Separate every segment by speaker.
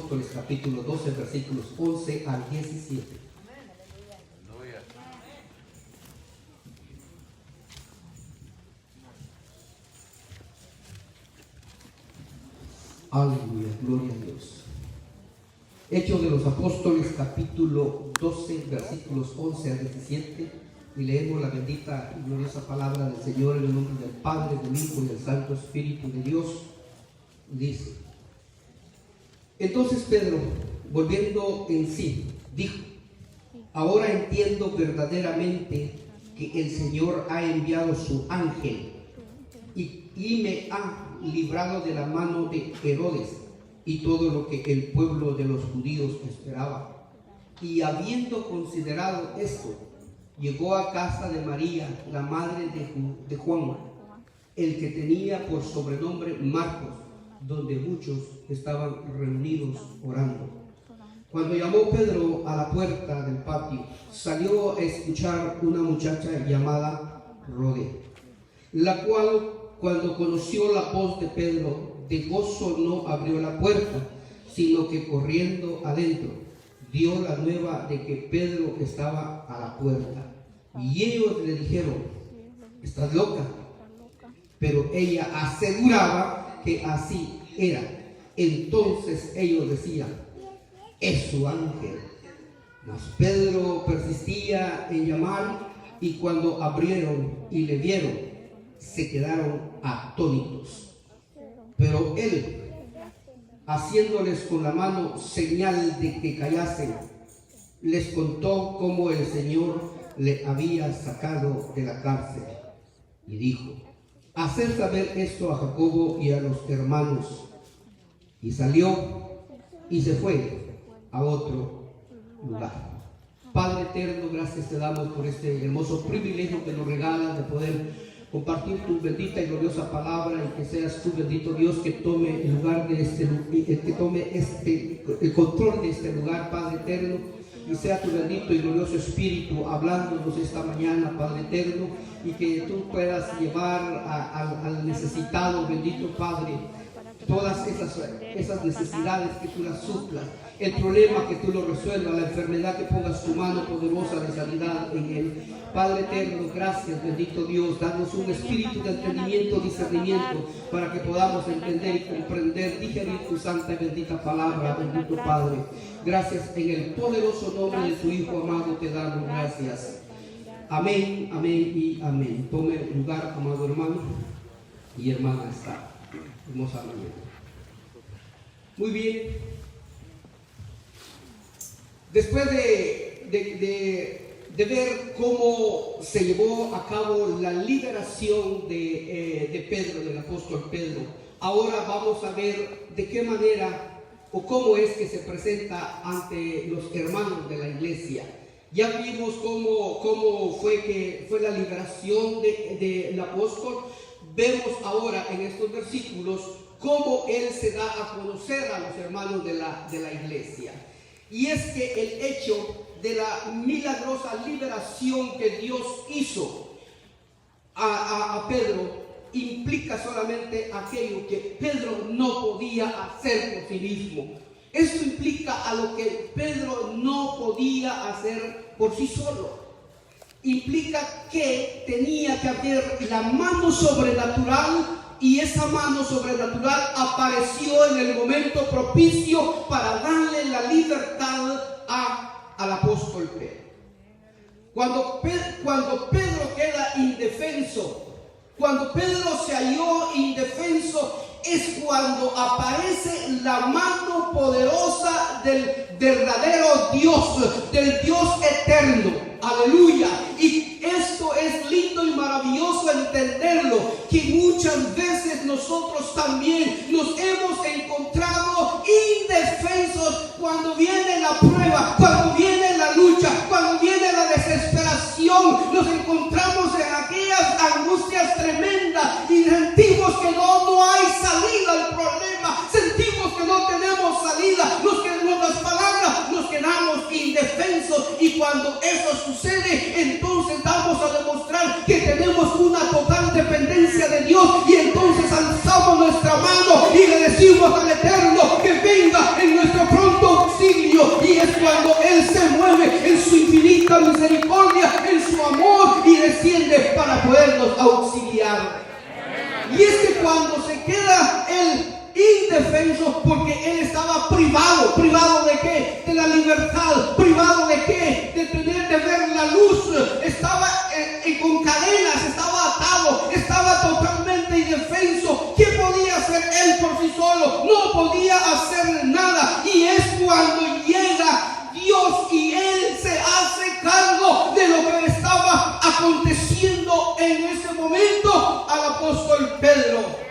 Speaker 1: Apóstoles, capítulo 12, versículos 11 al 17. Aleluya, gloria a Dios. Hechos de los Apóstoles, capítulo 12, versículos 11 al 17. Y leemos la bendita y gloriosa palabra del Señor en el nombre del Padre, del Hijo y del Santo Espíritu de Dios. Dice: entonces Pedro, volviendo en sí, dijo: ahora entiendo verdaderamente que el Señor ha enviado su ángel y me ha librado de la mano de Herodes y todo lo que el pueblo de los judíos esperaba. Y habiendo considerado esto, llegó a casa de María, la madre de Juan, el que tenía por sobrenombre Marcos, donde muchos estaban reunidos orando. Cuando llamó Pedro a la puerta del patio, salió a escuchar una muchacha llamada Rode, la cual, cuando conoció la voz de Pedro, de gozo no abrió la puerta, sino que corriendo adentro, dio la nueva de que Pedro estaba a la puerta. Y ellos le dijeron: ¿estás loca? Pero ella aseguraba que así era. Entonces ellos decían: es su ángel. Mas Pedro persistía en llamar, y cuando abrieron y le vieron, se quedaron atónitos. Pero él, haciéndoles con la mano señal de que callasen, les contó cómo el Señor le había sacado de la cárcel, y dijo: haced saber esto a Jacobo y a los hermanos. Y salió y se fue a otro lugar. Padre eterno, gracias te damos por este hermoso privilegio que nos regalas de poder compartir tu bendita y gloriosa palabra, y que seas tú, bendito Dios, que tome el lugar de el control de este lugar, Padre eterno, y sea tu bendito y glorioso Espíritu hablándonos esta mañana, Padre eterno, y que tú puedas llevar al necesitado, bendito Padre, todas esas necesidades, que tú las suplas, el problema que tú lo resuelvas, la enfermedad, que pongas tu mano poderosa de sanidad en él. Padre eterno, gracias, bendito Dios, danos un espíritu de entendimiento, discernimiento, para que podamos entender y comprender, digerir tu santa y bendita palabra, bendito Padre. Gracias, en el poderoso nombre de tu Hijo amado te damos gracias. Amén, amén y amén. Tome lugar, amado hermano y hermana, esta hermosa mañana. Muy bien. Después de ver cómo se llevó a cabo la liberación de Pedro, del apóstol Pedro, ahora vamos a ver de qué manera o cómo es que se presenta ante los hermanos de la iglesia. Ya vimos cómo fue la liberación del apóstol. Vemos ahora en estos versículos cómo él se da a conocer a los hermanos de la iglesia. Y es que el hecho de la milagrosa liberación que Dios hizo a Pedro implica solamente aquello que Pedro no podía hacer por sí mismo. Esto implica a lo que Pedro no podía hacer por sí solo. Implica que tenía que haber la mano sobrenatural, y esa mano sobrenatural apareció en el momento propicio para darle la libertad al apóstol Pedro. Cuando Pedro queda indefenso, cuando Pedro se halló indefenso, es cuando aparece la mano poderosa del verdadero Dios, del Dios eterno. Aleluya. Y esto es lindo y maravilloso entenderlo, que muchas veces nosotros también nos hemos encontrado indefensos cuando viene la prueba, cuando viene la lucha, cuando viene la desesperación. Nos encontramos en aquellas angustias tremendas y sentimos que no hay salida al problema, sentimos que no tenemos salida, las palabras nos quedamos indefensos, y cuando eso sucede, entonces vamos a demostrar que tenemos una total dependencia de Dios, y entonces alzamos nuestra mano y le decimos al Eterno que venga en nuestro prójimo misericordia, en su amor, y desciende para podernos auxiliar. Y es que cuando se queda él indefenso, porque él estaba privado ¿de qué? De la libertad, privado ¿de qué? De ver la luz, estaba con cadenas, estaba atado, estaba totalmente indefenso. ¿Qué podía hacer él por sí solo? No podía hacer nada. Y es cuando llega Dios y él se hace cargo de lo que estaba aconteciendo en ese momento al apóstol Pedro.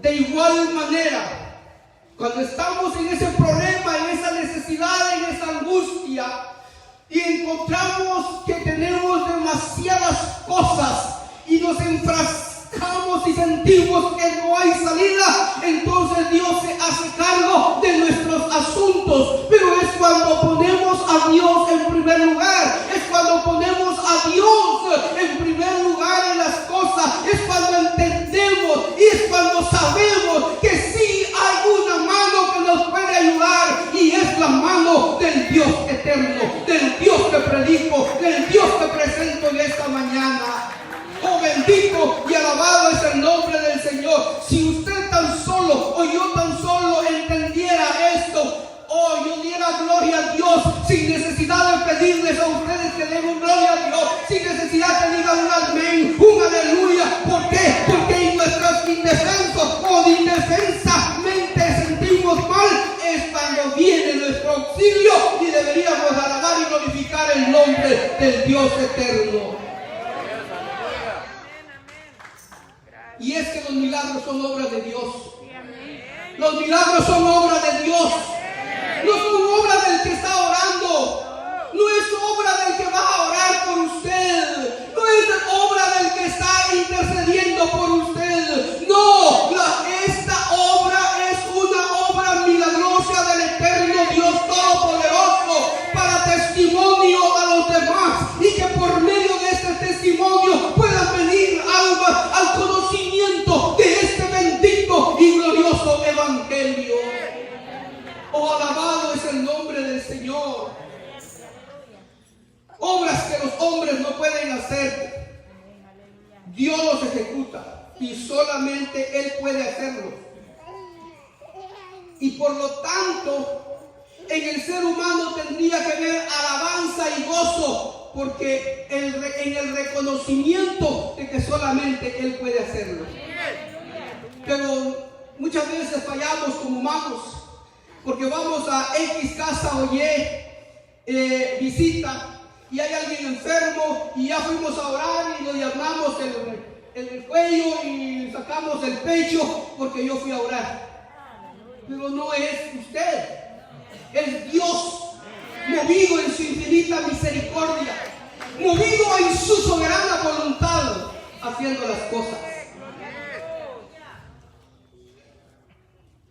Speaker 1: De igual manera, cuando estamos en ese problema, en esa necesidad, en esa angustia, y encontramos que tenemos demasiadas cosas y nos enfrascamos y sentimos que no hay salida, entonces Dios se hace cargo de nuestros asuntos. Pero es cuando ponemos a Dios en primer lugar, es cuando ponemos a Dios en primer lugar en las cosas, es cuando entendemos y es cuando sabemos que sí hay una mano que nos puede ayudar, y es la mano del Dios eterno, del Dios que predico, del Dios que presento en esta mañana. Oh, bendito y alabado es el nombre del Señor. Si usted tan solo o yo tan solo entendiera esto, oh, yo diera gloria a Dios sin necesidad de pedirles a ustedes que den gloria a Dios, sin necesidad que digan un amén, un aleluya. ¿Por qué? Porque en nuestros indefensos o indefensamente sentimos mal, es cuando viene nuestro auxilio y deberíamos alabar y glorificar el nombre del Dios eterno. Y es que los milagros son obras de Dios. Los milagros son obra de Dios. No son obra del que está orando. No es obra del que va a orar por usted. No es obra del que está intercediendo por usted. No, esta obra es una obra milagrosa del eterno Dios Todopoderoso, para testimonio a los demás, y que por medio de este testimonio puedan venir almas al conocimiento de este bendito y glorioso evangelio. Oh, alabado es el nombre del Señor. Obras que los hombres no pueden hacer, Dios los ejecuta, y solamente Él puede hacerlo. Y por lo tanto, en el ser humano tendría que haber alabanza y gozo, porque en el reconocimiento de que solamente Él puede hacerlo. Pero muchas veces fallamos como humanos, porque vamos a X casa o Y visita, y hay alguien enfermo y ya fuimos a orar y lo llamamos el cuello y sacamos el pecho porque yo fui a orar. Pero no es usted, es Dios, movido en su infinita misericordia, movido en su soberana voluntad, haciendo las cosas.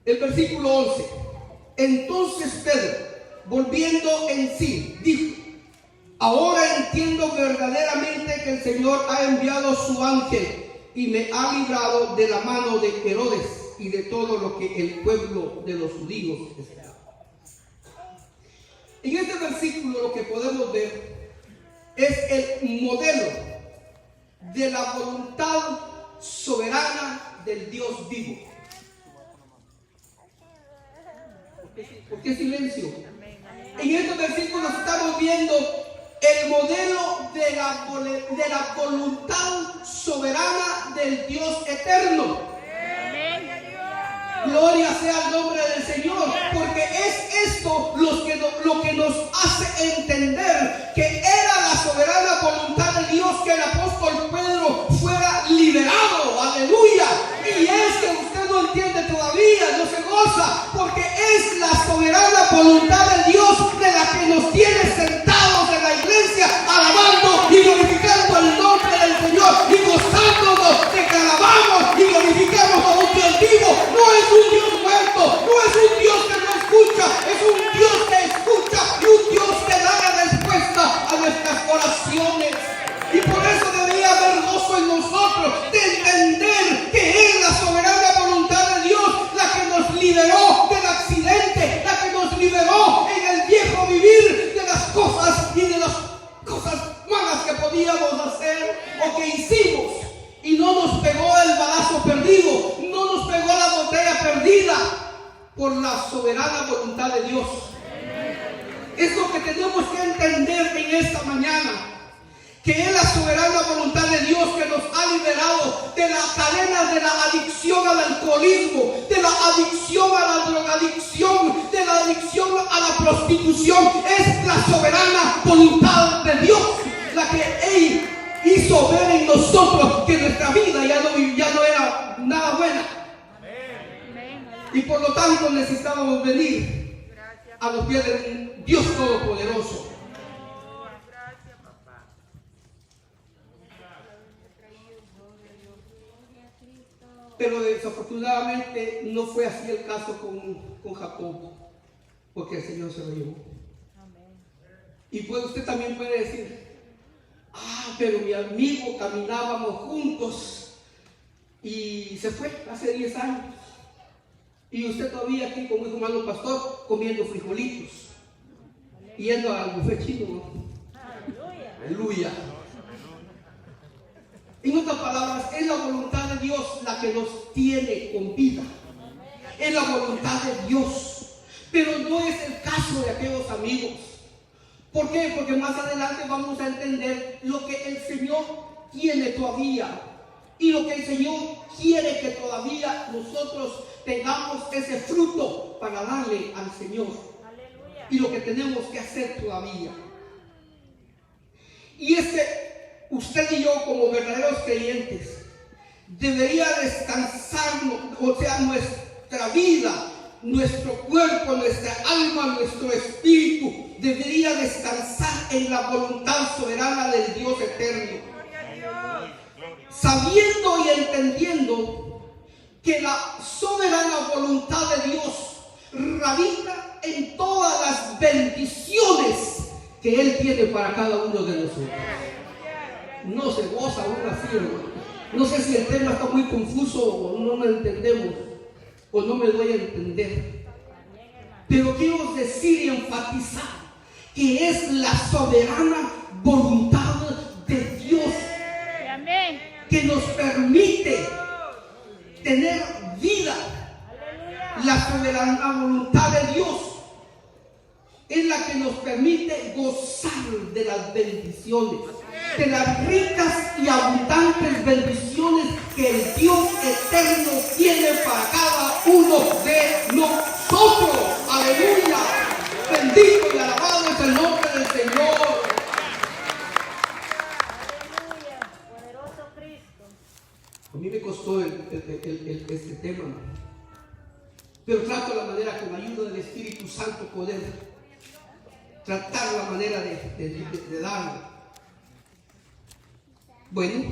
Speaker 1: El versículo 11. Entonces Pedro, volviendo en sí, dijo: ahora entiendo verdaderamente que el Señor ha enviado su ángel y me ha librado de la mano de Herodes y de todo lo que el pueblo de los judíos esperaba. En este versículo lo que podemos ver es el modelo de la voluntad soberana del Dios vivo. ¿Por qué silencio? En estos versículos estamos viendo el modelo de la voluntad soberana del Dios eterno. Gloria sea el nombre del Señor, porque es esto lo que nos hace entender que era la soberana voluntad de Dios que el apóstol Pedro fuera liberado. Aleluya. Y es que usted no entiende todavía, no se goza, porque es la soberana voluntad de Dios de la que nos tiene sentados en la iglesia, alabando y glorificando el nombre del Señor y gozándonos de que alabamos y glorificamos a un Dios vivo. No es un Dios muerto, no es un Dios que no escucha, es un Dios que escucha y un Dios que da la respuesta a nuestras oraciones. Y por eso debería haber gozo en nosotros de entender que es la soberana voluntad de Dios la que nos liberó del accidente, la que nos liberó en el viejo vivir de las cosas y de los por la soberana voluntad de Dios. Es lo que tenemos que entender en esta mañana, que es la soberana voluntad de Dios que nos ha liberado de las cadenas de la adicción al alcoholismo, de la adicción a la drogadicción, de la adicción a la prostitución. Es la soberana voluntad de Dios la que Él hizo ver en nosotros que nuestra vida ya no era nada buena. Y por lo tanto necesitábamos venir a los pies de Dios Todopoderoso. Pero desafortunadamente no fue así el caso con Jacob, porque el Señor se lo llevó. Y pues usted también puede decir, pero mi amigo, caminábamos juntos y se fue hace 10 años. Y usted todavía aquí, como dijo hermano pastor, comiendo frijolitos, yendo al buffet chino, ¿no? Aleluya. En otras palabras, es la voluntad de Dios la que nos tiene con vida. Es la voluntad de Dios. Pero no es el caso de aquellos amigos. ¿Por qué? Porque más adelante vamos a entender lo que el Señor tiene todavía. Y lo que el Señor quiere que todavía nosotros tengamos ese fruto para darle al Señor. Aleluya. Y lo que tenemos que hacer todavía. Y es que usted y yo, como verdaderos creyentes, debería descansarnos, o sea, nuestra vida, nuestro cuerpo, nuestra alma, nuestro espíritu, debería descansar en la voluntad soberana del Dios eterno. Sabiendo y entendiendo que la soberana voluntad de Dios radica en todas las bendiciones que Él tiene para cada uno de nosotros. No se goza aún así, hermano. No sé si el tema está muy confuso o no lo entendemos o no me doy a entender. Pero quiero decir y enfatizar que es la soberana voluntad de Dios que nos permite tener vida. La soberana voluntad de Dios es la que nos permite gozar de las bendiciones, de las ricas y abundantes bendiciones que el Dios eterno tiene para cada uno de nosotros. Aleluya. Bendito y alabado es el nombre del Señor.
Speaker 2: Aleluya. Poderoso Cristo.
Speaker 1: A mí me costó este tema, pero trato la manera, con ayuda del Espíritu Santo, poder tratar la manera de darlo. Bueno,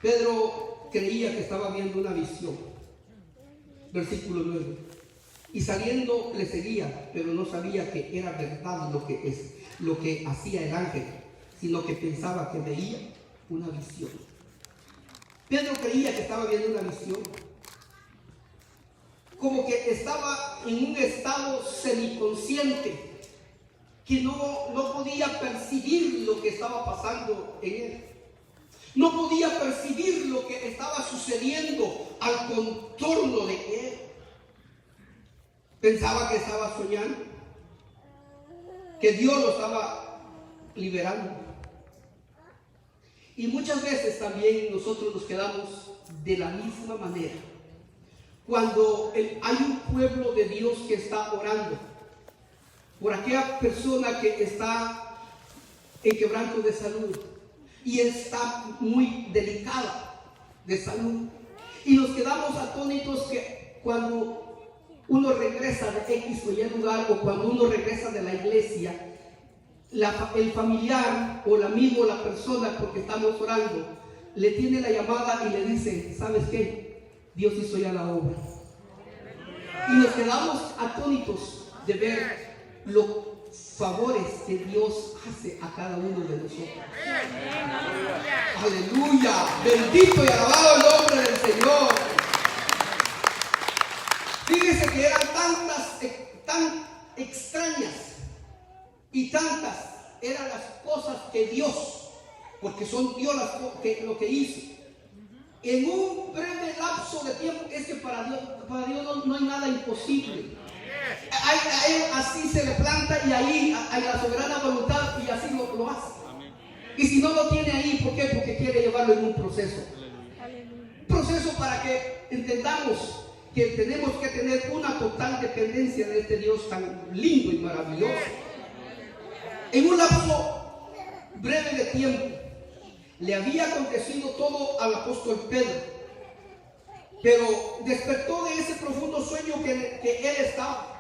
Speaker 1: Pedro creía que estaba viendo una visión. Versículo 9. Y saliendo le seguía, pero no sabía que era verdad lo que hacía el ángel, sino que pensaba que veía una visión. Pedro creía que estaba viendo una visión, como que estaba en un estado semiconsciente, que no podía percibir lo que estaba pasando en él. No podía percibir lo que estaba sucediendo al contorno de él. Pensaba que estaba soñando, que Dios lo estaba liberando. Y muchas veces también nosotros nos quedamos de la misma manera. Cuando hay un pueblo de Dios que está orando por aquella persona que está en quebranto de salud y está muy delicada de salud, y nos quedamos atónitos que cuando uno regresa de X o Y lugar, o cuando uno regresa de la iglesia, el familiar o el amigo o la persona porque estamos orando le tiene la llamada y le dice: ¿sabes qué? Dios hizo ya la obra. Y nos quedamos atónitos de ver los favores que Dios hace a cada uno de nosotros. Aleluya. Bendito y alabado el nombre del Señor. Fíjese que eran tan extrañas y tantas eran las cosas que Dios, porque son Dios lo que hizo, en un breve lapso de tiempo. Es que para Dios no hay nada imposible. A Él así se le planta y ahí hay la soberana voluntad y así lo hace. Y si no lo tiene ahí, ¿por qué? Porque quiere llevarlo en un proceso. Un proceso para que entendamos que tenemos que tener una total dependencia de este Dios tan lindo y maravilloso. En un lapso breve de tiempo le había acontecido todo al apóstol Pedro, pero despertó de ese profundo sueño que él estaba.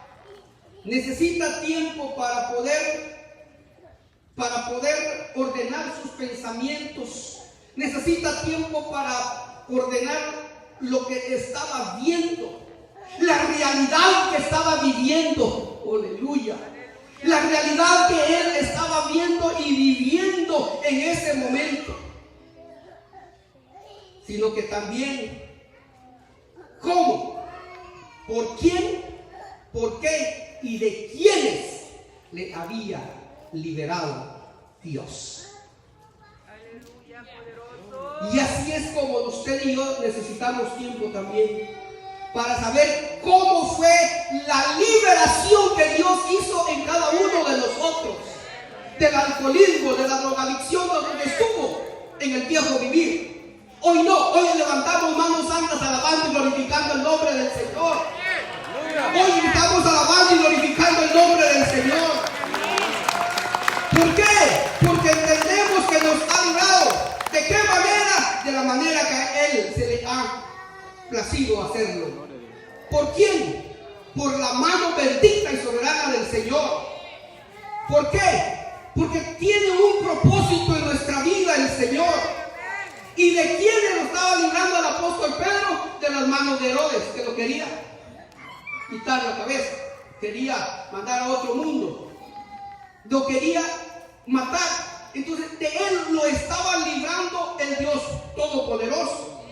Speaker 1: Necesita tiempo para poder ordenar sus pensamientos. Necesita tiempo para ordenar lo que estaba viendo, la realidad que estaba viviendo. Aleluya. La realidad que él estaba viendo y viviendo en ese momento. Sino que también cómo, por quién, por qué y de quiénes le había liberado Dios. Y así es como usted y yo necesitamos tiempo también para saber cómo fue la liberación que Dios hizo en cada uno de nosotros, del alcoholismo, de la drogadicción, donde estuvo en el viejo vivir. Hoy no, hoy levantamos manos santas alabando y glorificando el nombre del Señor. Hoy estamos alabando y glorificando el nombre del Señor. ¿Por qué? Porque entendemos que nos ha librado. ¿De qué manera? De la manera que a Él se le ha placido hacerlo. ¿Por quién? Por la mano bendita y soberana del Señor. ¿Por qué? Porque tiene un propósito en nuestra vida el Señor. ¿Y de quién lo estaba librando al apóstol Pedro? De las manos de Herodes, que lo quería quitar la cabeza, quería mandar a otro mundo, lo quería matar. Entonces de él lo estaba librando el Dios Todopoderoso.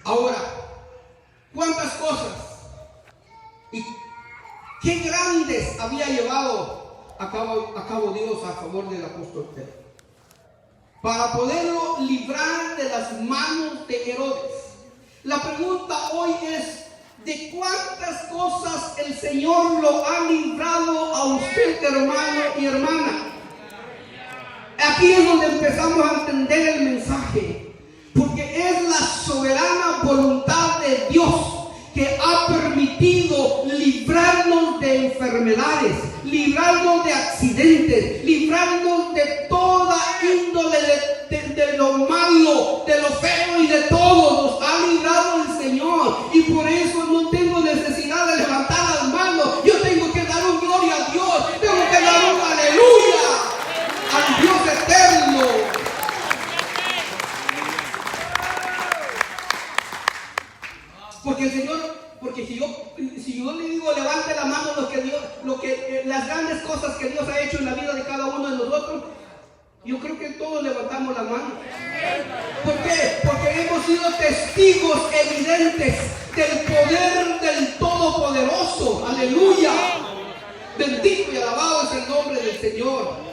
Speaker 1: Ahora, ¿cuántas cosas y qué grandes había llevado a cabo Dios a favor del apóstol Pedro? Para poderlo librar de las manos de Herodes. La pregunta hoy es: ¿de cuántas cosas el Señor lo ha librado a usted, hermano y hermana? Aquí es donde empezamos a entender el mensaje, porque es la soberana voluntad de Dios que ha permitido librarnos de enfermedades, librarnos de accidentes, librarnos de toda índole de lo malo, de lo feo y de todo. Nos ha librado el Señor, y por eso no tengo necesidad de levantar las manos. Yo tengo que dar un gloria a Dios, tengo que dar un aleluya al Dios eterno. Porque el Señor, porque si yo le digo levante la mano las grandes cosas que Dios ha hecho en la vida de cada uno de nosotros, yo creo que todos levantamos la mano. ¿Por qué? Porque hemos sido testigos evidentes del poder del Todopoderoso. Aleluya. Bendito y alabado es el nombre del Señor.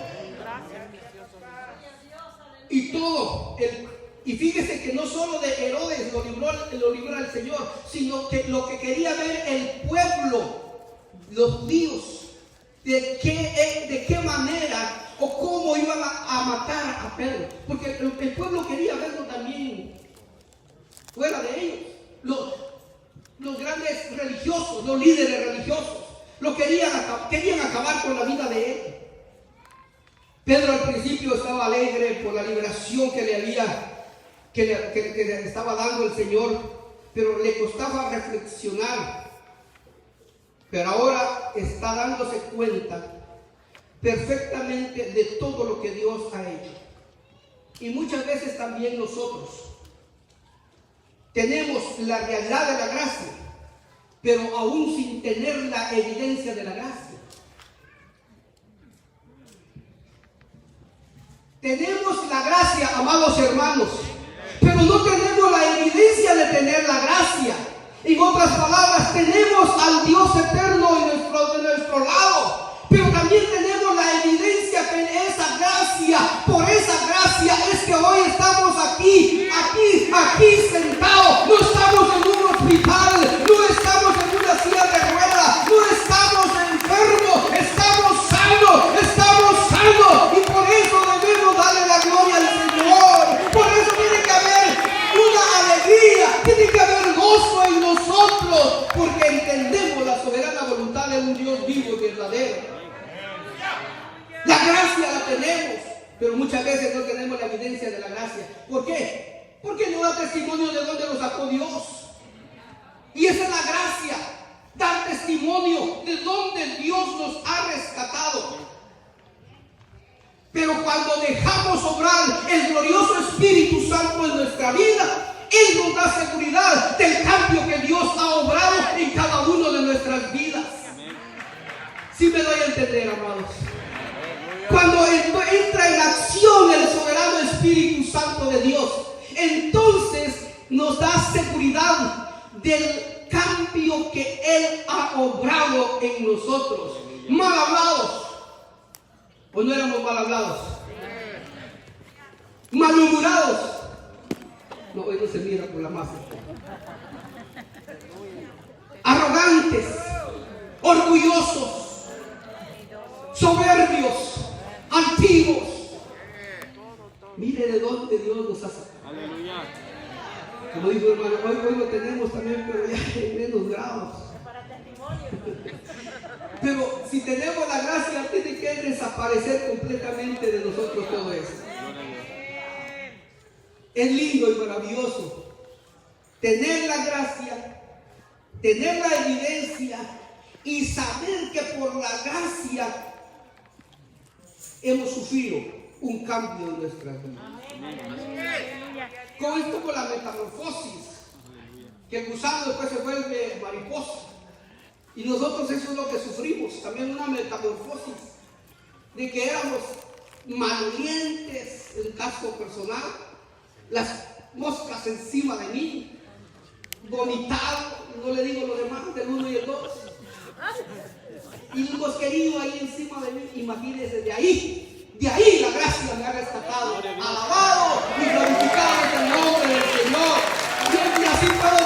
Speaker 1: Y fíjese que no solo de Herodes lo libró el Señor, sino que lo que quería ver el pueblo, los judíos, de qué manera o cómo iban a matar a Pedro. Porque el pueblo quería verlo también fuera de ellos. Los grandes religiosos, los líderes religiosos, querían acabar con la vida de él. Pedro al principio estaba alegre por la liberación que le estaba dando el Señor, pero le costaba reflexionar. Pero ahora está dándose cuenta perfectamente de todo lo que Dios ha hecho. Y muchas veces también nosotros tenemos la realidad de la gracia, pero aún sin tener la evidencia de la gracia. Tenemos la gracia, amados hermanos, pero no tenemos la evidencia de tener la gracia. En otras palabras, tenemos al Dios eterno de nuestro lado, pero también tenemos la evidencia que esa gracia, es que hoy estamos aquí sentados. No estamos en un hospital, no estamos en una silla de ruedas, no estamos enfermos, estamos sanos, y por eso debemos darle la gloria al Señor. Por eso tiene que haber una alegría, tiene que haber gozo en nosotros, porque entendemos la soberana voluntad de un Dios vivo y verdadero. La gracia la tenemos, pero muchas veces no tenemos la evidencia de la gracia. ¿Por qué? Porque no da testimonio de dónde nos sacó Dios. Y esa es la gracia, dar testimonio de dónde Dios nos ha rescatado. Pero cuando dejamos obrar el glorioso Espíritu Santo en nuestra vida, Él nos da seguridad del cambio que Dios ha obrado en cada uno de nuestras vidas. Si me doy a entender, amados. Cuando entra en acción el soberano Espíritu Santo de Dios, entonces nos da seguridad del cambio que Él ha obrado en nosotros. Mal hablados, ¿o no éramos mal hablados? Malhumorados. No, hoy no se mira por la masa. Arrogantes, orgullosos, soberbios, altivos. Mire de dónde Dios nos ha sacado.
Speaker 3: Aleluya.
Speaker 1: Como dijo hermano, hoy lo tenemos también, pero ya en menos grados.
Speaker 2: Para testimonio.
Speaker 1: Pero si tenemos la gracia, tiene que desaparecer completamente de nosotros todo eso. Es lindo y maravilloso tener la gracia, tener la evidencia y saber que por la gracia hemos sufrido un cambio en nuestras vidas. Como es como la metamorfosis, que el gusano después se vuelve mariposa. Y nosotros eso es lo que sufrimos, también una metamorfosis, de que éramos malolientes, en el caso personal, las moscas encima de mí, vomitado, no le digo lo demás del 1 y el 2, y el mosquerío ahí encima de mí. Imagínense, de ahí la gracia me ha rescatado. Alabado y glorificado es el nombre del Señor. Y así puedo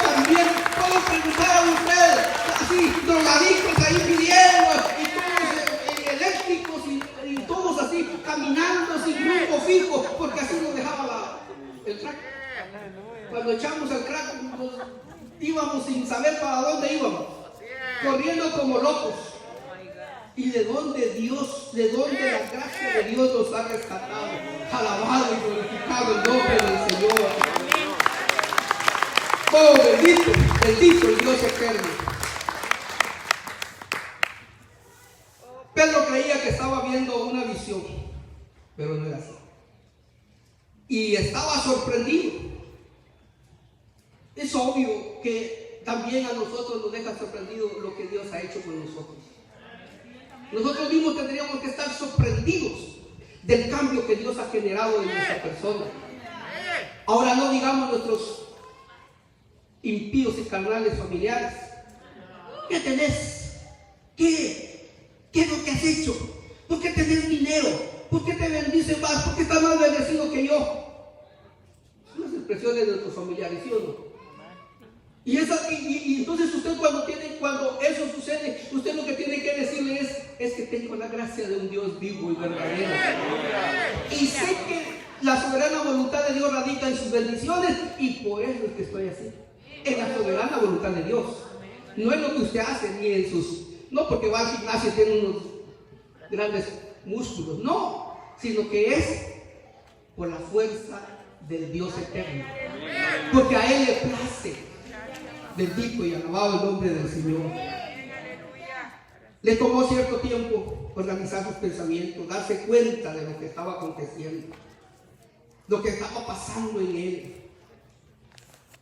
Speaker 1: preguntar a ustedes, así drogadictos ahí pidiendo, y todos eléctricos, y todos así caminando sin rumbo fijo, porque así nos dejaba el crack. Cuando echamos el crack, íbamos sin saber para dónde íbamos, corriendo como locos. Y de dónde la gracia de Dios nos ha rescatado. Alabado y glorificado el nombre del Señor. Oh, bendito el Dios eterno. Pedro creía que estaba viendo una visión, pero no era así. Y estaba sorprendido. Es obvio que también a nosotros nos deja sorprendido lo que Dios ha hecho con nosotros. Nosotros mismos tendríamos que estar sorprendidos del cambio que Dios ha generado en nuestra persona. Ahora no digamos nuestros impíos y carnales familiares. ¿Qué tenés? ¿Qué es lo que has hecho? ¿Por qué tenés dinero? ¿Por qué te bendice más? ¿Por qué estás más bendecido que yo? Son las expresiones de nuestros familiares, ¿sí o no? Y entonces usted cuando eso sucede, usted lo que tiene que decirle es que tengo la gracia de un Dios vivo y verdadero. Y sé que la soberana voluntad de Dios radica en sus bendiciones, y por eso es que estoy así. En la soberana voluntad de Dios. No es lo que usted hace, ni en sus... No porque va al gimnasio y tiene unos grandes músculos, no. Sino que es por la fuerza del Dios eterno. Porque a Él le place. Bendito y alabado el nombre del Señor. Le tomó cierto tiempo organizar sus pensamientos, darse cuenta de lo que estaba aconteciendo, lo que estaba pasando en él.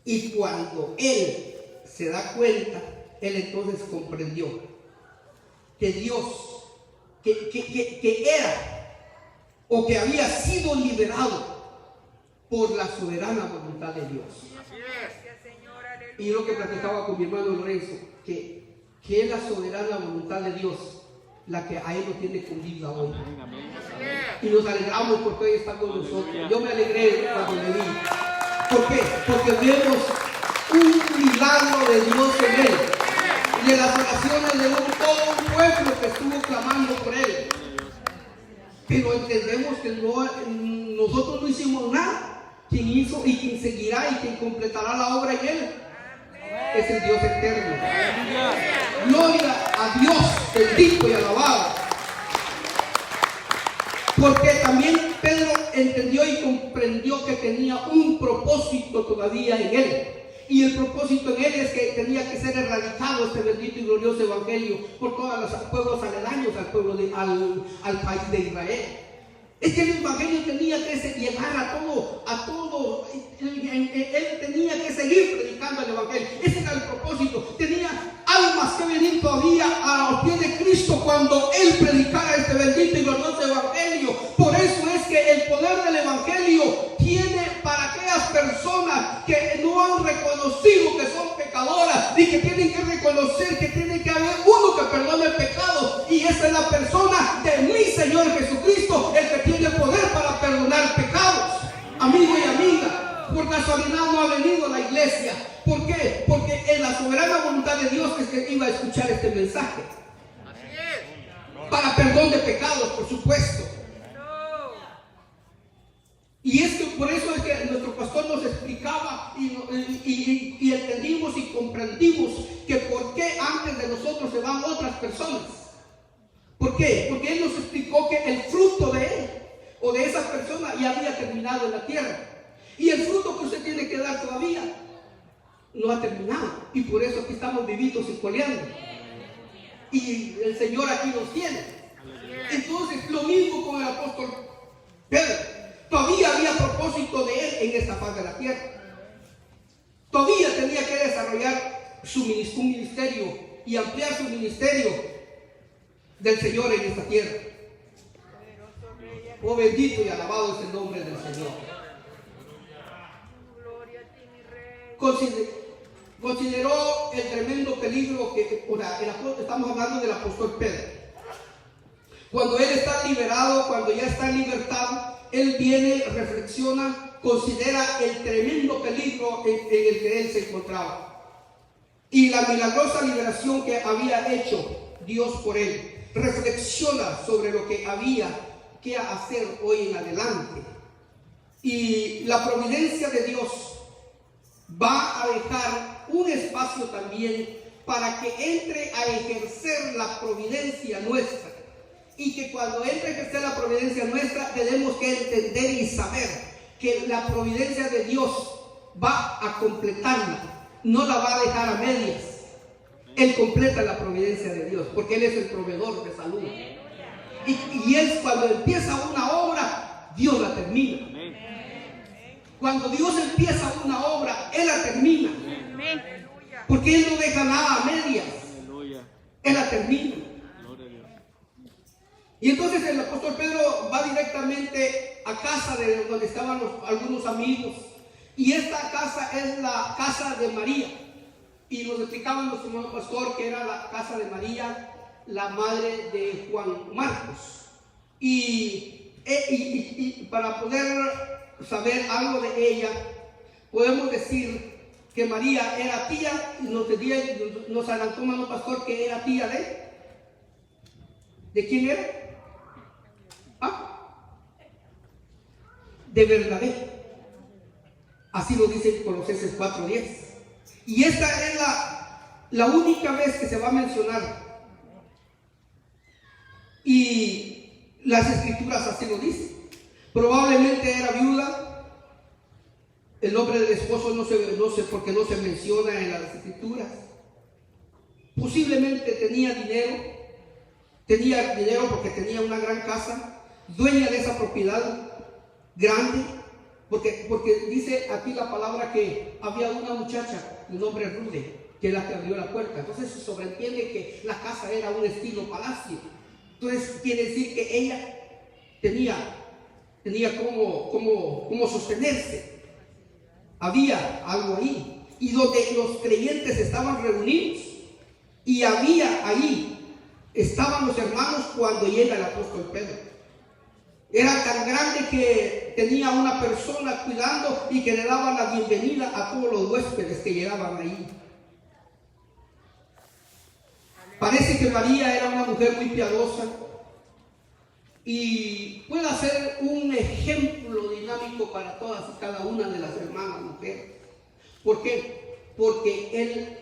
Speaker 1: Y cuando él se da cuenta, él entonces comprendió que Dios, que era o que había sido liberado por la soberana voluntad de Dios. Y lo que platicaba con mi hermano Lorenzo, que es la soberana voluntad de Dios, la que a Él lo tiene con vida hoy. Y nos alegramos porque hoy está con nosotros. Yo me alegré cuando le vi. ¿Por qué? Porque vemos un milagro de Dios en Él. Y en las oraciones de todo un pueblo que estuvo clamando por Él. Pero entendemos que nosotros no hicimos nada. Quien hizo y quien seguirá y quien completará la obra en Él es el Dios eterno. Gloria a Dios, bendito y alabado. Porque también Pedro entendió y comprendió que tenía un propósito todavía en Él. Y el propósito en Él es que tenía que ser erradicado este bendito y glorioso evangelio por todos los pueblos aledaños al país de Israel. Es que el evangelio tenía que llegar a todo. Él tenía que seguir predicando el evangelio. Ese era el propósito. Tenía almas que venir todavía a los pies de Cristo cuando Él predicara este bendito y glorioso evangelio. Por eso es que el poder del evangelio tiene para aquellas personas que no han reconocido que son pecadoras y que tienen que reconocer que tiene que haber uno que perdone el pecado, y esa es la persona de mi Señor Jesucristo, el que tiene poder para perdonar pecados. Amigo y amiga, por casualidad no ha venido a la iglesia. ¿Por qué? Porque en la soberana voluntad de Dios es que iba a escuchar este mensaje. Para perdón de pecados, por supuesto. Y es que por eso es que nuestro pastor nos explicaba y entendimos y comprendimos que por qué antes de nosotros se van otras personas. ¿Por qué? Porque Él nos explicó que el fruto de Él o de esa persona ya había terminado en la tierra. Y el fruto que usted tiene que dar todavía no ha terminado. Y por eso aquí estamos vivitos y coleando. Y el Señor aquí nos tiene. Entonces, lo mismo con el apóstol Pedro. Todavía había propósito de Él en esta faz de la tierra. Todavía tenía que desarrollar un ministerio y ampliar su ministerio del Señor en esta tierra. Oh, bendito y alabado es el nombre del Señor. Consideró el tremendo peligro que estamos hablando del apóstol Pedro. Cuando él está liberado, cuando ya está en libertad, él viene, reflexiona, considera el tremendo peligro en el que él se encontraba y la milagrosa liberación que había hecho Dios por él. Reflexiona sobre lo que había que hacer hoy en adelante, y la providencia de Dios va a dejar un espacio también para que entre a ejercer la providencia nuestra. Y que cuando entre a ejercer la providencia nuestra, tenemos que entender y saber que la providencia de Dios va a completarla, no la va a dejar a medias. Él completa la providencia de Dios, porque Él es el proveedor de salud. Y Él, cuando empieza una obra, Dios la termina. Cuando Dios empieza una obra, Él la termina. Porque Él no deja nada a medias. Él la termina. Y entonces el apóstol Pedro va directamente a casa de donde estaban algunos amigos. Y esta casa es la casa de María. Y nos explicaba nuestro hermano pastor que era la casa de María, la madre de Juan Marcos. Y para poder saber algo de ella, podemos decir que María era tía, y nos adelantó hermano pastor que era tía ¿de quién era? De Bernabé. Así lo dice Colosenses 4:10. Y esta es la única vez que se va a mencionar. Y las escrituras así lo dicen. Probablemente era viuda. El nombre del esposo no sé porque no se menciona en las escrituras. Posiblemente tenía dinero porque tenía una gran casa, dueña de esa propiedad grande, porque dice aquí la palabra que había una muchacha de nombre Rude, que es la que abrió la puerta. Entonces se sobreentiende que la casa era un estilo palacio. Entonces quiere decir que ella tenía cómo sostenerse. Había algo ahí, y donde los creyentes estaban reunidos, y había ahí estaban los hermanos cuando llega el apóstol Pedro. Era tan grande que tenía una persona cuidando y que le daba la bienvenida a todos los huéspedes que llegaban ahí. Parece que María era una mujer muy piadosa y puede ser un ejemplo dinámico para todas y cada una de las hermanas mujeres. ¿Por qué? Porque él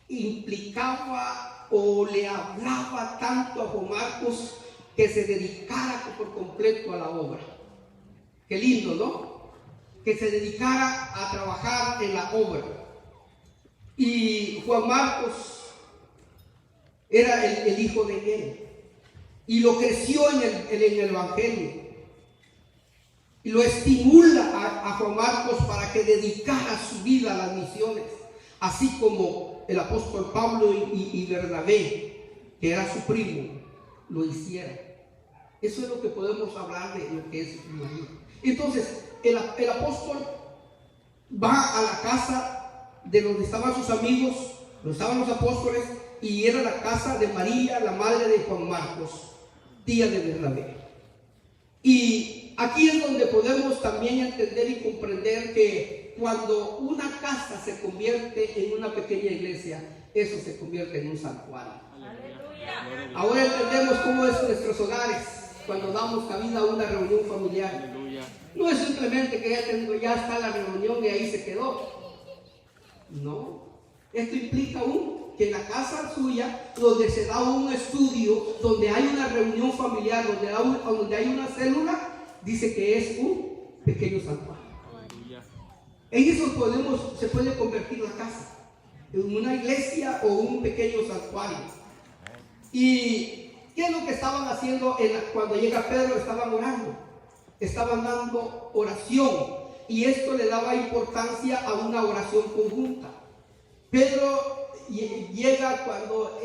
Speaker 1: implicaba o le hablaba tanto a Juan Marcos que se dedicara por completo a la obra. Qué lindo, ¿no? Que se dedicara a trabajar en la obra. Y Juan Marcos era el hijo de él y lo creció en el Evangelio y lo estimula a Juan Marcos para que dedicara su vida a las misiones, así como el apóstol Pablo y Bernabé, que era su primo, lo hiciera. Eso es lo que podemos hablar de lo que es María. Entonces el apóstol va a la casa de donde estaban sus amigos, donde estaban los apóstoles, y era la casa de María, la madre de Juan Marcos, tía de Bernabé. Y aquí es donde podemos también entender y comprender que cuando una casa se convierte en una pequeña iglesia, eso se convierte en un santuario. Aleluya. Ahora entendemos cómo es nuestros hogares cuando damos cabida a una reunión familiar. Aleluya. No es simplemente que ya está la reunión y ahí se quedó. No, esto implica que en la casa suya, donde se da un estudio, donde hay una reunión familiar, donde hay una célula, dice que es un pequeño santuario. En eso se puede convertir la casa en una iglesia o un pequeño santuario. ¿Y qué es lo que estaban haciendo cuando llega Pedro? Estaban orando, estaban dando oración, y esto le daba importancia a una oración conjunta. Pedro llega cuando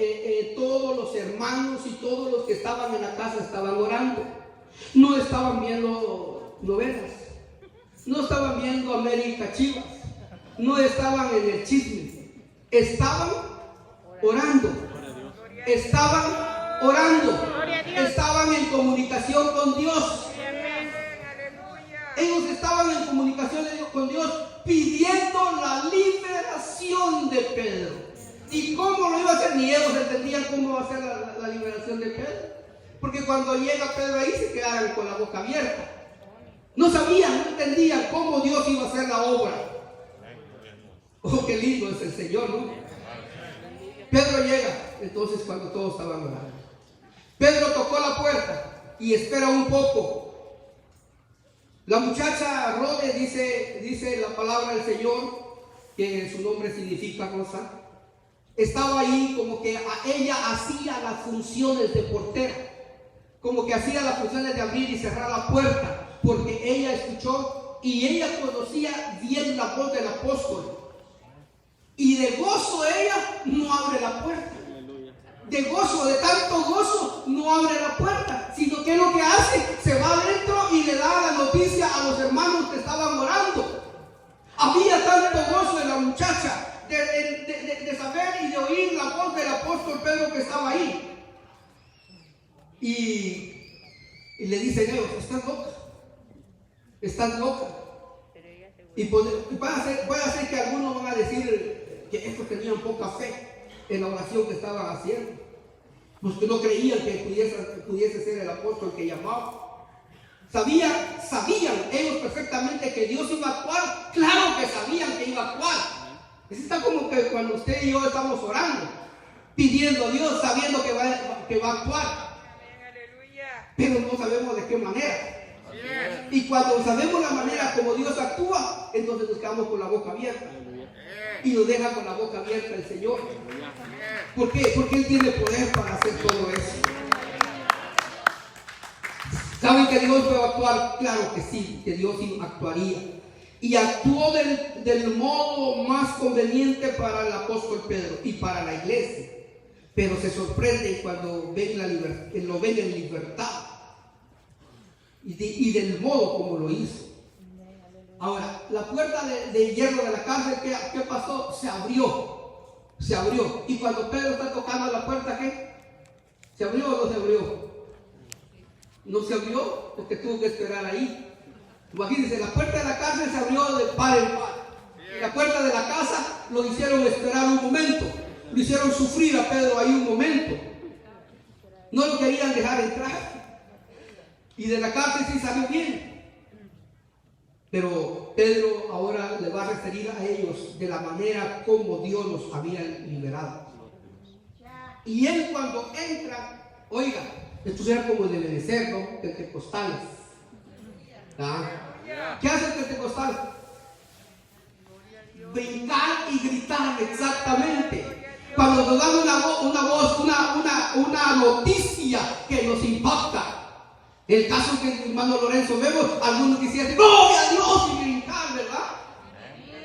Speaker 1: todos los hermanos y todos los que estaban en la casa estaban orando. No estaban viendo novelas, no estaban viendo América Chivas, no estaban en el chisme, estaban orando, estaban en comunicación con Dios. Ellos estaban en comunicación con Dios, pidiendo la liberación de Pedro. ¿Y cómo lo iba a hacer? Ni ellos entendían cómo va a ser la liberación de Pedro, porque cuando llega Pedro ahí se quedaron con la boca abierta. No sabían, no entendían cómo Dios iba a hacer la obra. Oh, qué lindo es el Señor, ¿no? Pedro llega, entonces cuando todos estaban orando. Pedro tocó la puerta y espera un poco. La muchacha Rode, dice la palabra del Señor, que su nombre significa rosa, estaba ahí como que ella hacía las funciones de portera, como que hacía las funciones de abrir y cerrar la puerta, porque ella escuchó y ella conocía bien la voz del apóstol, y de gozo ella no abre la puerta. De gozo, de tanto gozo, no abre la puerta, sino que lo que hace, se va adentro y le da la noticia a los hermanos que estaban orando. Había tanto gozo en la muchacha de saber y de oír la voz del apóstol Pedro que estaba ahí. Y le dicen ellos: estás loca. Y puede ser que algunos van a decir que estos tenían poca fe en la oración que estaban haciendo, pues que no creían que pudiese ser el apóstol que llamaba. Sabían ellos perfectamente que Dios iba a actuar. Claro que sabían que iba a actuar. Está como que cuando usted y yo estamos orando, pidiendo a Dios, sabiendo que va a actuar, pero no sabemos de qué manera. Y cuando sabemos la manera como Dios actúa, entonces nos quedamos con la boca abierta. Y nos deja con la boca abierta el Señor. ¿Por qué? Porque Él tiene poder para hacer todo eso. ¿Saben que Dios puede actuar? Claro que sí, que Dios actuaría. Y actuó del modo más conveniente para el apóstol Pedro y para la iglesia. Pero se sorprende cuando lo ven en libertad. Y del modo como lo hizo. Ahora, la puerta de hierro de la cárcel, ¿qué pasó? Se abrió. Y cuando Pedro está tocando la puerta, ¿qué? ¿Se abrió o no se abrió? No se abrió porque tuvo que esperar ahí. Imagínense, la puerta de la cárcel se abrió de par en par. Y la puerta de la casa lo hicieron esperar un momento. Lo hicieron sufrir a Pedro ahí un momento. No lo querían dejar entrar. Y de la cárcel sí salió bien. Pero Pedro ahora le va a referir a ellos de la manera como Dios los había liberado. Y él cuando entra, oiga, esto era como el de Benecer, ¿no? Pentecostales. ¿Ah? ¿Qué hace el pentecostal? Brincar y gritar, exactamente. Cuando nos dan una noticia que nos impacta. El caso que el hermano Lorenzo vemos, algunos quisieran decir ¡gloria a Dios! Y brincar, ¿verdad?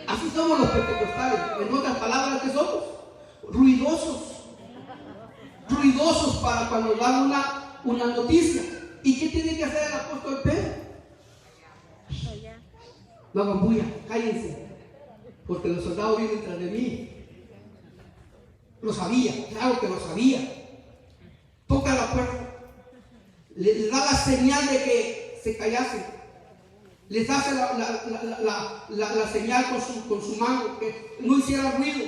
Speaker 1: Así somos los pentecostales. En otras palabras, ¿qué somos? Ruidosos. Ruidosos para cuando dan una noticia. ¿Y qué tiene que hacer el apóstol Pedro? No hagan bulla, cállense, porque los soldados vienen tras de mí. Lo sabía, claro que lo sabía. Toca la puerta, les da la señal de que se callasen, les hace la señal con su mano que no hiciera ruido.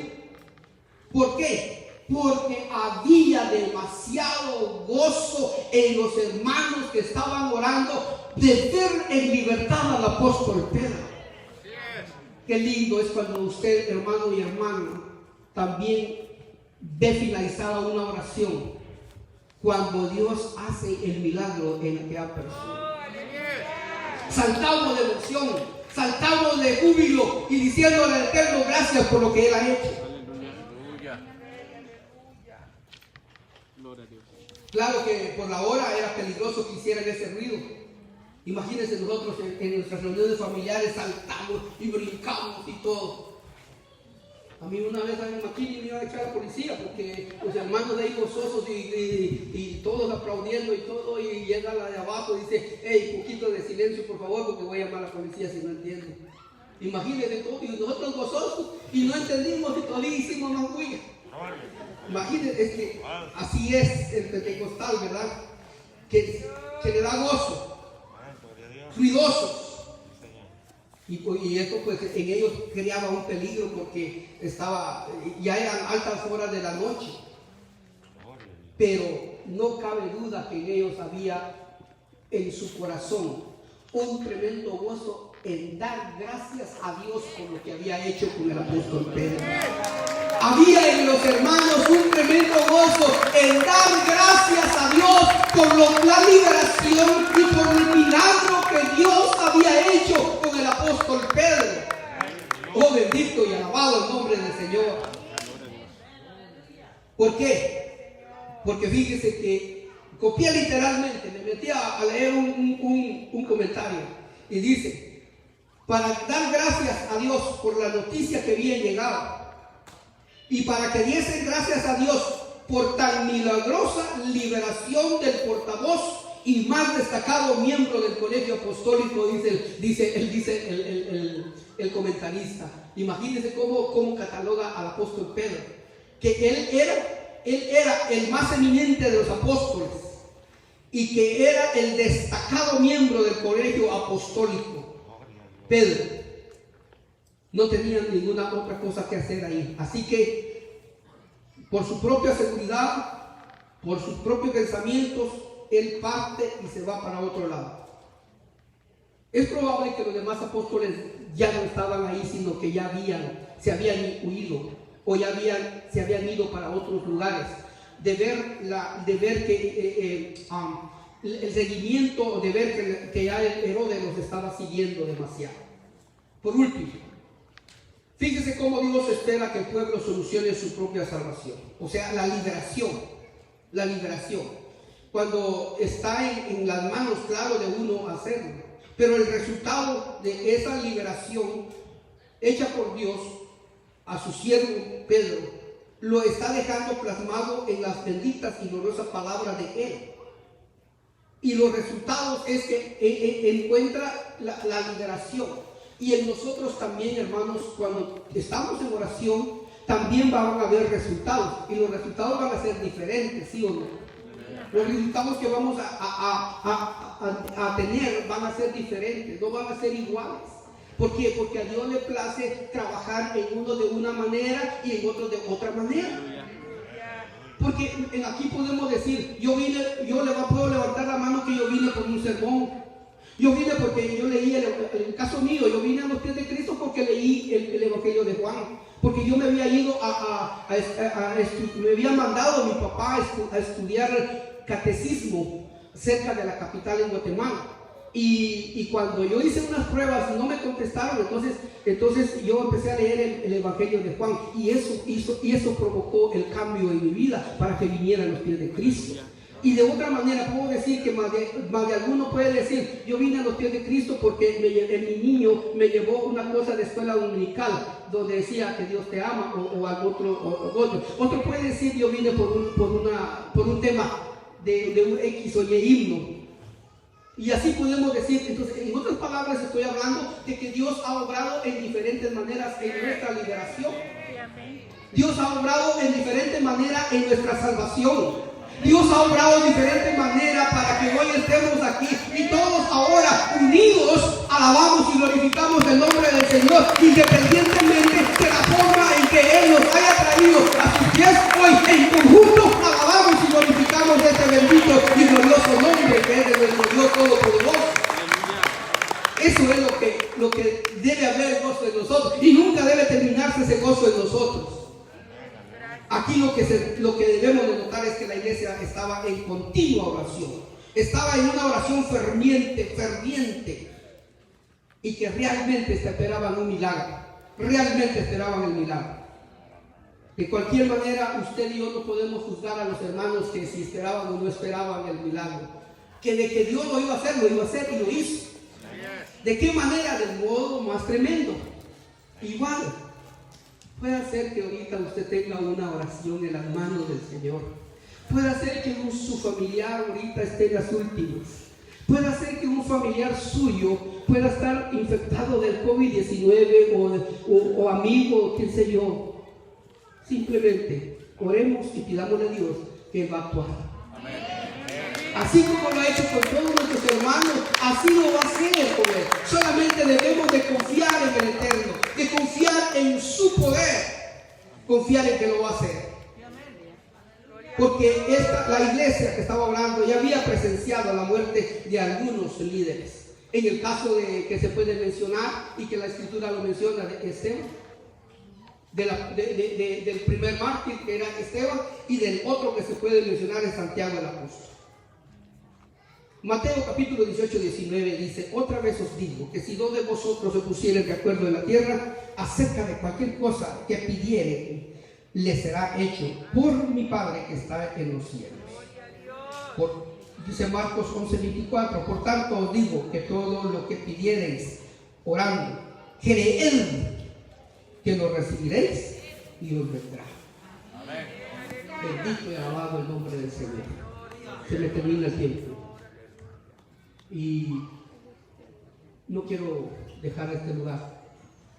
Speaker 1: ¿Por qué? Porque había demasiado gozo en los hermanos que estaban orando de ver en libertad al apóstol Pedro. Qué lindo es cuando usted, hermano y hermana, también ve finalizada una oración, cuando Dios hace el milagro en aquella persona. Saltamos de emoción, saltamos de júbilo y diciéndole al Eterno gracias por lo que Él ha hecho. Claro que por la hora era peligroso que hicieran ese ruido. Imagínense nosotros en nuestras reuniones familiares saltamos y brincamos y todo. A mí una vez en Maquini me iba a echar a la policía porque los hermanos de ahí gozosos y todos aplaudiendo y todo, y llega la de abajo y dice, hey, poquito de silencio por favor porque voy a llamar a la policía si no entiendo. Imagínense todo, y nosotros gozosos y no entendimos y todavía hicimos más bulla. Imagínense, es que así es el pentecostal, ¿verdad? Que le da gozo. Ruidosos. Y esto pues en ellos creaba un peligro porque ya eran altas horas de la noche. Pero no cabe duda que en ellos había en su corazón un tremendo gozo en dar gracias a Dios por lo que había hecho con el apóstol Pedro. Había en los hermanos un tremendo gozo en dar gracias a Dios por la liberación y por el milagro que Dios había hecho con el apóstol Pedro. Oh, bendito y alabado el nombre del Señor. ¿Por qué? Porque fíjese que copié literalmente, me metí a leer un comentario y dice, para dar gracias a Dios por la noticia que había llegado y para que diesen gracias a Dios por tan milagrosa liberación del portavoz y más destacado miembro del colegio apostólico, dice el comentarista. Imagínense cómo cataloga al apóstol Pedro, que él era el más eminente de los apóstoles y que era el destacado miembro del colegio apostólico. Pedro no tenía ninguna otra cosa que hacer ahí, así que por su propia seguridad, por sus propios pensamientos, él parte y se va para otro lado. Es probable que los demás apóstoles ya no estaban ahí, sino que ya se habían huido o se habían ido para otros lugares, de ver que el seguimiento, de ver que ya el Herodes los estaba siguiendo demasiado. Por último, fíjese cómo Dios espera que el pueblo solucione su propia salvación, o sea, la liberación, cuando está en las manos, claro, de uno hacerlo, pero el resultado de esa liberación hecha por Dios a su siervo Pedro, lo está dejando plasmado en las benditas y gloriosas palabras de él. Y los resultados es que encuentra la liberación. Y en nosotros también, hermanos, cuando estamos en oración, también van a haber resultados. Y los resultados van a ser diferentes, ¿sí o no? Los resultados que vamos a tener van a ser diferentes, no van a ser iguales. ¿Por qué? Porque a Dios le place trabajar en uno de una manera y en otro de otra manera. Porque aquí podemos decir, yo puedo levantar la mano que yo vine por un sermón. Yo vine porque yo leí, en el caso mío, yo vine a los pies de Cristo porque leí el Evangelio de Juan. Porque yo me había ido me había mandado a mi papá a estudiar catecismo cerca de la capital en Guatemala. Y cuando yo hice unas pruebas no me contestaron, entonces yo empecé a leer el Evangelio de Juan y eso provocó el cambio en mi vida para que viniera a los pies de Cristo. Y de otra manera puedo decir que más de alguno puede decir, yo vine a los pies de Cristo porque mi niño me llevó una cosa de escuela dominical donde decía que Dios te ama o algo otro. Otro puede decir, yo vine por un tema de un X o Y himno. Y así podemos decir. Entonces, en otras palabras, estoy hablando de que Dios ha obrado en diferentes maneras en nuestra liberación. Dios ha obrado en diferentes maneras en nuestra salvación. Dios ha obrado de diferentes maneras para que hoy estemos aquí y todos ahora unidos alabamos y glorificamos el nombre del Señor, independientemente de la forma en que Él nos haya traído a sus pies. Hoy en conjunto alabamos y glorificamos este bendito y glorioso nombre que es de nuestro Dios Todopoderoso. Eso es lo que debe haber gozo en nosotros y nunca debe terminarse ese gozo en nosotros. Aquí lo que debemos de notar es que la iglesia estaba en continua oración. Estaba en una oración ferviente. Y que realmente esperaban un milagro. Realmente esperaban el milagro. De cualquier manera, usted y yo no podemos juzgar a los hermanos que si esperaban o no esperaban el milagro. Que de que Dios lo iba a hacer y lo hizo. ¿De qué manera? Del modo más tremendo. Igual. Puede ser que ahorita usted tenga una oración en las manos del Señor. Puede ser que su familiar ahorita esté en las últimas. Puede ser que un familiar suyo pueda estar infectado del COVID-19 o amigo, qué sé yo. Simplemente oremos y pidámosle a Dios que Él va a actuar. Así como lo ha hecho con todos nuestros hermanos, así lo va a hacer con Él. Solamente debemos de confiar en el Eterno, de confiar en su poder, confiar en que lo va a hacer. Porque la iglesia que estaba hablando ya había presenciado la muerte de algunos líderes. En el caso que se puede mencionar y que la Escritura lo menciona de Esteban, del primer mártir que era Esteban y del otro que se puede mencionar es Santiago el apóstol. Mateo capítulo 18, 19 dice: otra vez os digo que si dos de vosotros se pusieren de acuerdo en la tierra acerca de cualquier cosa que pidieren, le será hecho por mi Padre que está en los cielos. Dice Marcos 11, 24: por tanto os digo que todo lo que pidiereis orando, creed que lo recibiréis y os vendrá. Bendito y alabado el nombre del Señor. Se me termina el tiempo. Y no quiero dejar este lugar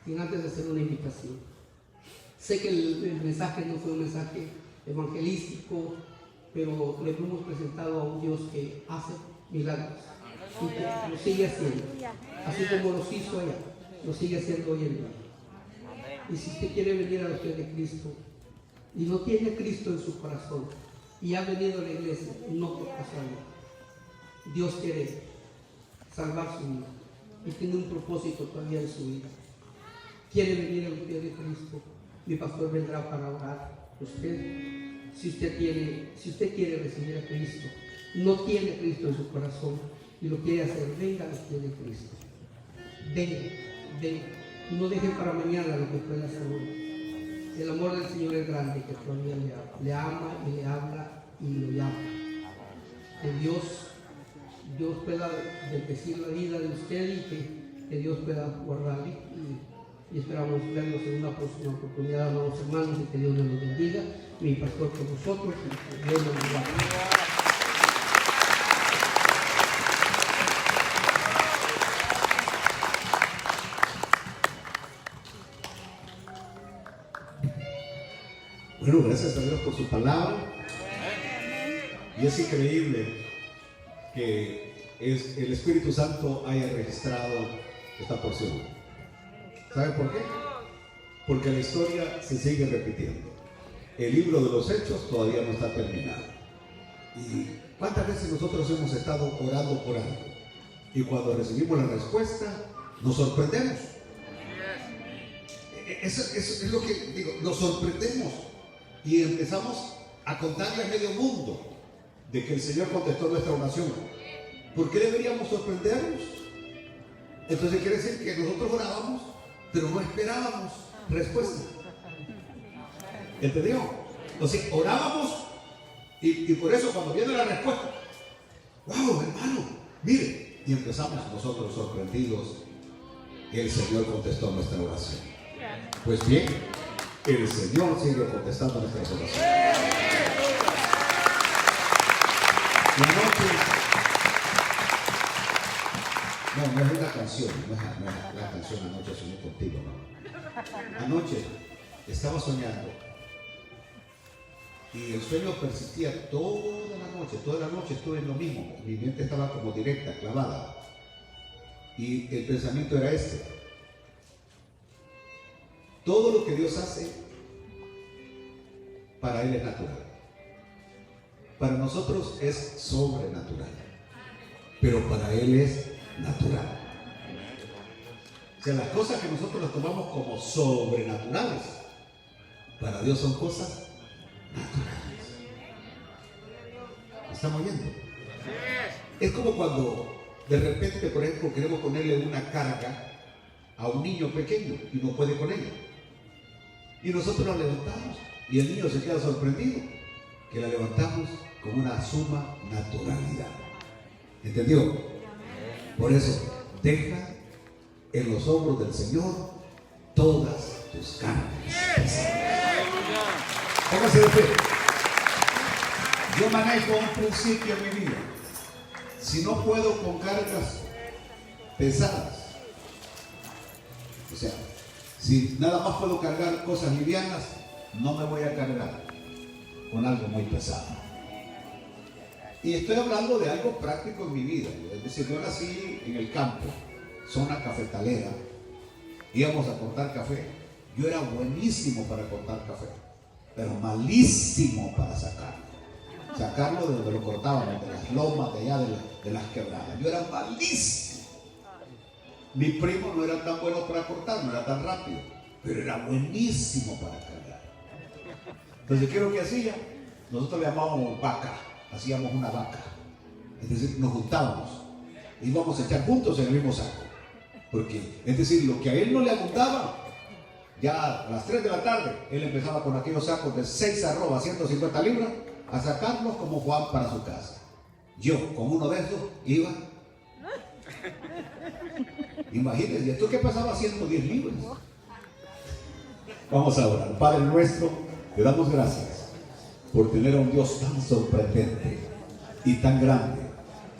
Speaker 1: sin antes de hacer una invitación. Sé que el mensaje no fue un mensaje evangelístico, pero le hemos presentado a un Dios que hace milagros y que lo sigue haciendo. Así como los hizo allá, lo sigue haciendo hoy en día. Y si usted quiere venir a los pies de Cristo y no tiene a Cristo en su corazón y ha venido a la iglesia, no por casualidad, Dios quiere salvar su vida y tiene un propósito todavía en su vida. Quiere venir a los pies de Cristo, mi pastor vendrá para orar por usted. Si usted quiere recibir a Cristo, no tiene a Cristo en su corazón y lo quiere hacer, venga a los pies de Cristo. Venga. No deje para mañana lo que pueda hacer hoy. El amor del Señor es grande, que todavía le ama y le habla y lo llama. Que Dios pueda bendecir la vida de usted y que Dios pueda guardarle. Y esperamos vernos en una próxima oportunidad, amados hermanos, y que Dios nos bendiga. Mi pastor con nosotros y que Dios nos bendiga.
Speaker 3: Bueno, gracias a Dios por su palabra. Y es increíble que el Espíritu Santo haya registrado esta porción. ¿Sabe por qué? Porque la historia se sigue repitiendo. El libro de los Hechos todavía no está terminado. ¿Y cuántas veces nosotros hemos estado orando por algo? Y cuando recibimos la respuesta, nos sorprendemos. Eso es lo que digo, nos sorprendemos. Y empezamos a contarle a medio mundo de que el Señor contestó nuestra oración. ¿Por qué deberíamos sorprendernos? Entonces quiere decir que nosotros orábamos, pero no esperábamos respuesta. ¿Entendió? O sea, orábamos y por eso cuando viene la respuesta, ¡wow, hermano! Mire, y empezamos nosotros sorprendidos y el Señor contestó nuestra oración. Pues bien, el Señor sigue contestando nuestras oraciones. La noche, no es una canción, no es la canción Anoche soñé contigo, no. Anoche estaba soñando y el sueño persistía toda la noche estuve en lo mismo, mi mente estaba como directa, clavada, y el pensamiento era este: todo lo que Dios hace para Él es natural, para nosotros es sobrenatural, pero para Él es natural. O sea, las cosas que nosotros las tomamos como sobrenaturales, para Dios son cosas naturales. ¿Me están oyendo? Es como cuando de repente, por ejemplo, queremos ponerle una carga a un niño pequeño y no puede con ella. Y nosotros la levantamos y el niño se queda sorprendido que la levantamos con una suma naturalidad. ¿Entendió? Por eso, deja en los hombros del Señor todas tus cargas pesadas. Póngase de pie. Yo manejo un principio en mi vida. Si no puedo con cargas pesadas, o sea, si nada más puedo cargar cosas livianas, no me voy a cargar con algo muy pesado. Y estoy hablando de algo práctico en mi vida. Es decir, yo nací en el campo, zona cafetalera, íbamos a cortar café. Yo era buenísimo para cortar café, pero malísimo para sacarlo. Sacarlo de donde lo cortábamos, de las lomas, de allá, de las quebradas. Yo era malísimo. Mis primos no eran tan buenos para cortar, no era tan rápido, pero era buenísimo para cargar. Entonces, ¿qué es lo que hacía? Nosotros le llamábamos vaca, hacíamos una vaca. Es decir, nos juntábamos, íbamos a echar juntos en el mismo saco. Porque, es decir, lo que a él no le abundaba, ya a las 3 de la tarde, él empezaba con aquellos sacos de 6 arrobas, 150 libras, a sacarlos como Juan para su casa. Yo, con uno de esos, iba. Imagínense, ¿y esto qué pasaba? 110 libras. Vamos a orar. Padre nuestro, te damos gracias por tener a un Dios tan sorprendente y tan grande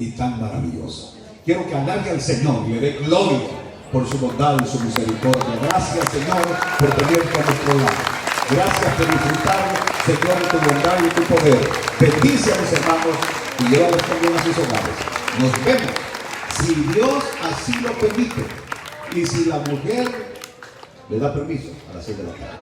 Speaker 3: y tan maravilloso. Quiero que alabe al Señor y le dé gloria por su bondad y su misericordia. Gracias, Señor, por tenerte a nuestro lado. Gracias por disfrutar, Señor, de tu bondad y tu poder. Bendice a los hermanos y llévalos también a sus hogares. Nos vemos, si Dios así lo permite, y si la mujer le da permiso, a las 6 de la tarde.